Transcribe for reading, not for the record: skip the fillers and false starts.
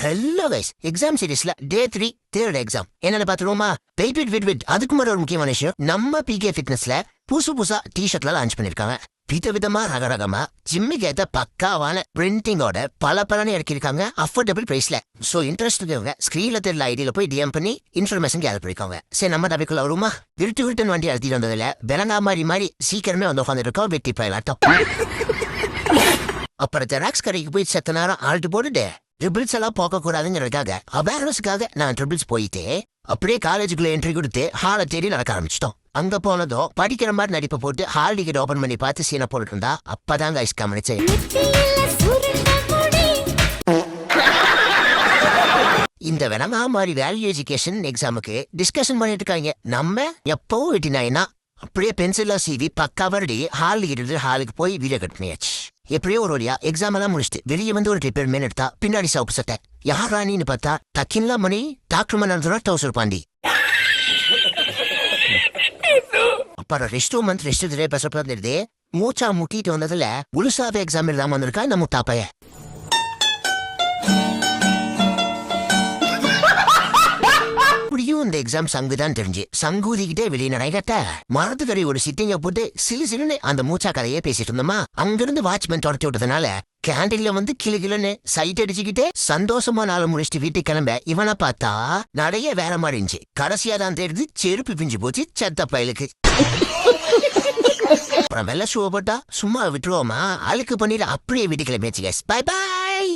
Hello guys, exam சீரீஸ்ல டே 3 third exam என்னன்னு பாத்துருவோமா? Wait அதுக்கு முன்னாடி ஒரு முக்கியமான விஷயம். நம்ம பிகே ஃபிட்னஸ்ல புதுசா டிஷர்ட்ல லான்ச் பண்ணிருக்காங்க. விதவிதமா ரகரகமா ஜிம்முக்கு ஏத்த பக்காவான பிரிண்டிங்கோட பல இறக்கிருக்காங்க அஃபோர்டபுள் பிரைஸ்ல. சோ இன்ட்ரெஸ்ட் இருக்கவங்க ஸ்கிரீன்ல தெரியல ஐடியில போய் டிஎம் பண்ணி இன்ஃபர்மேஷன் கேதர் பண்ணிருக்காங்க. சரி, நம்ம டாபிக்குள்ள வருமா? விருட்டுன்னு வண்டி அழுத்திட்டு வந்ததுல விலங்கா மாதிரி சீக்கிரமே வந்து உட்காந்துருக்கோம் வெட்டி போயிடலாட்டம். அப்புறம் ஜெராக்ஸ் கடைக்கு போய் செத்த நேரம் ஆல்ட்டு போட்டுட்டு ட்ரிபிள்ஸ் எல்லாம் போக்க கூடாதுங்கிறதுக்காக அவேர்னஸ்க்காக நான் ட்ரிபிள்ஸ் போயிட்டு அப்படியே காலேஜுக்குள்ள என்ட்ரி கொடுத்து ஹாலை தேடி நடக்க ஆரம்பிச்சிட்டோம். அங்க போனதும் படிக்கிற மாதிரி நடிப்பை போட்டு ஹால் டிக்கெட் ஓபன் பண்ணி பார்த்து சீனை போட்டுட்டு இருந்தா அப்பதாங்க ஐஸ் கவனிச்சேன். இந்த வேணாமா மாதிரி வேல்யூ எஜுகேஷன் எக்ஸாமுக்கு டிஸ்கஷன் பண்ணிட்டு இருக்காங்க. நம்ம எப்பவும் வெட்டினாயினா அப்படியே பென்சிலா சீவி பக்காவரடி ஹால் இருந்து ஹாலுக்கு போய் வீடியோ கட் பண்ணியாச்சு. எப்படியோ ஒரு வழியா எக்ஸாம் எல்லாம் முடிச்சுட்டு வெளியே வந்து ஒரு ட்ரிப்பர் மேன் எடுத்தா பின்னாடி சவுப்பு சட்டை யாரானின்னு பார்த்தா டக்கின்லா மணி டாக்டர் மன்ன டவுசர் பாண்டி. அப்புறம் ரெஸ்ட் ரூம் வந்து ரெஸ்ட் எடுத்துட்டே பேசப்படுறது மூச்சா முட்டிட்டு வந்ததுல முழுசாவே எக்ஸாம் இல்லாம வந்திருக்கா இந்த முட்டாப்பைய. இந்த எக்ஸாம் சங்குதான் தெரிஞ்சு சங்கூதிக்கிட்டே வெளியே நடைகட்ட மரத்துக்கரை ஒரு சிட்டிங்க போட்டு சிலுன்னு அந்த மூச்சா கதையே பேசிட்டு இருந்தோமா. அங்கிருந்து வாட்ச்மேன் தொடர்ச்சி விட்டதுனால கேண்டீன்ல வந்து கிளுன்னு சைட் அடிச்சுக்கிட்டே சந்தோஷமா நாளை முடிச்சுட்டு வீட்டுக்கு கிளம்ப இவனை பார்த்தா நிறைய வேற மாதிரி இருந்துச்சு. கடைசியா தான் தெரிஞ்சு செருப்பு பிஞ்சு போச்சு செத்த பயலுக்கு. அப்புறம் வெள்ள ஷூ போட்டா சும்மா விட்டுருவோமா? அழுக்கு பண்ணிட்டு அப்படியே வீட்டுக்கு கிளம்பியாச்சு. Bye bye.